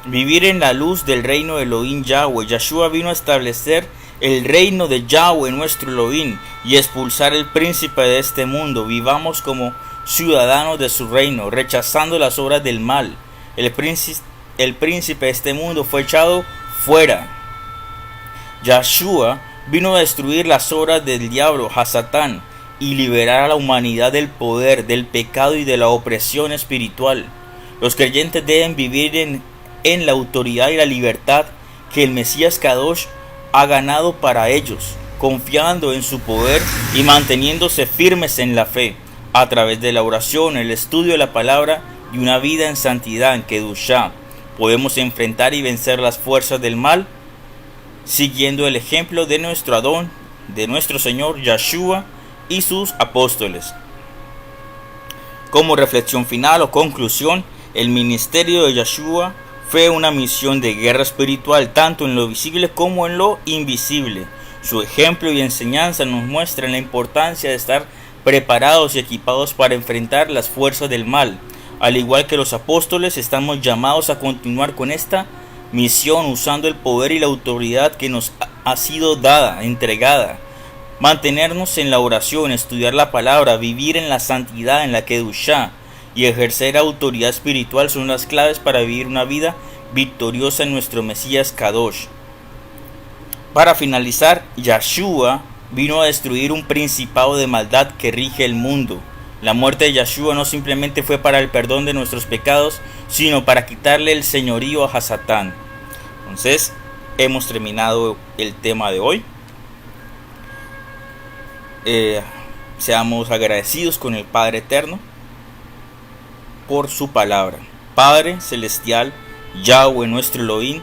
Vivir en la luz del reino de Elohim Yahweh. Yeshua vino a establecer el reino de Yahweh, nuestro Elohim, y expulsar el príncipe de este mundo. Vivamos como ciudadanos de su reino, rechazando las obras del mal. El príncipe de este mundo fue echado fuera. Yeshua vino a destruir las obras del diablo, Hasatán, y liberar a la humanidad del poder, del pecado y de la opresión espiritual. Los creyentes deben vivir en la autoridad y la libertad que el Mesías Kadosh ha ganado para ellos, confiando en su poder y manteniéndose firmes en la fe, A través de la oración, el estudio de la palabra y una vida en santidad, en Kedushá, podemos enfrentar y vencer las fuerzas del mal, siguiendo el ejemplo de nuestro Adón, de nuestro Señor Yeshua y sus apóstoles. Como reflexión final o conclusión, el ministerio de Yeshua fue una misión de guerra espiritual tanto en lo visible como en lo invisible. Su ejemplo y enseñanza nos muestran la importancia de estar preparados y equipados para enfrentar las fuerzas del mal. Al igual que los apóstoles, estamos llamados a continuar con esta misión usando el poder y la autoridad que nos ha sido dada, entregada. Mantenernos en la oración, estudiar la palabra, vivir en la santidad, en la Kedushá y ejercer autoridad espiritual son las claves para vivir una vida victoriosa en nuestro Mesías Kadosh. Para finalizar, Yeshua vino a destruir un principado de maldad que rige el mundo. La muerte de Yeshua no simplemente fue para el perdón de nuestros pecados, sino para quitarle el señorío a Hasatán. Entonces, hemos terminado el tema de hoy. Seamos agradecidos con el Padre Eterno por su palabra. Padre Celestial, Yahweh nuestro Elohim,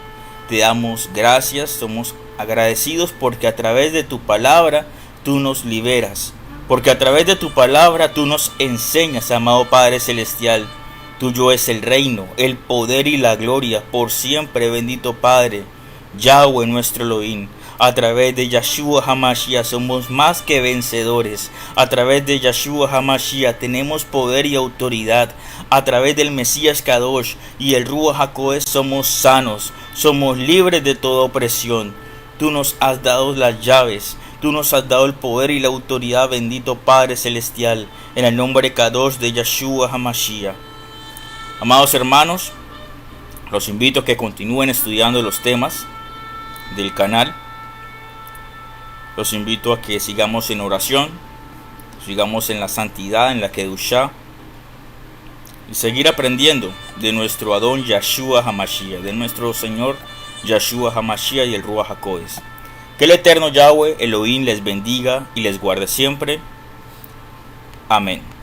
te damos gracias, somos agradecidos porque a través de tu palabra tú nos liberas, porque a través de tu palabra tú nos enseñas, amado Padre Celestial. Tuyo es el reino, el poder y la gloria por siempre, bendito Padre, Yahweh nuestro Elohim. A través de Yeshua HaMashiach somos más que vencedores. A través de Yeshua HaMashiach tenemos poder y autoridad. A través del Mesías Kadosh y el Ruach HaKodesh somos sanos. Somos libres de toda opresión. Tú nos has dado las llaves. Tú nos has dado el poder y la autoridad, bendito Padre Celestial. En el nombre Kadosh de Yeshua HaMashiach. Amados hermanos, los invito a que continúen estudiando los temas del canal. Los invito a que sigamos en oración, sigamos en la santidad, en la Kedushá, y seguir aprendiendo de nuestro Adón Yeshua HaMashiach, de nuestro Señor Yeshua HaMashiach y el Ruach HaKodesh. Que el eterno Yahweh Elohim les bendiga y les guarde siempre. Amén.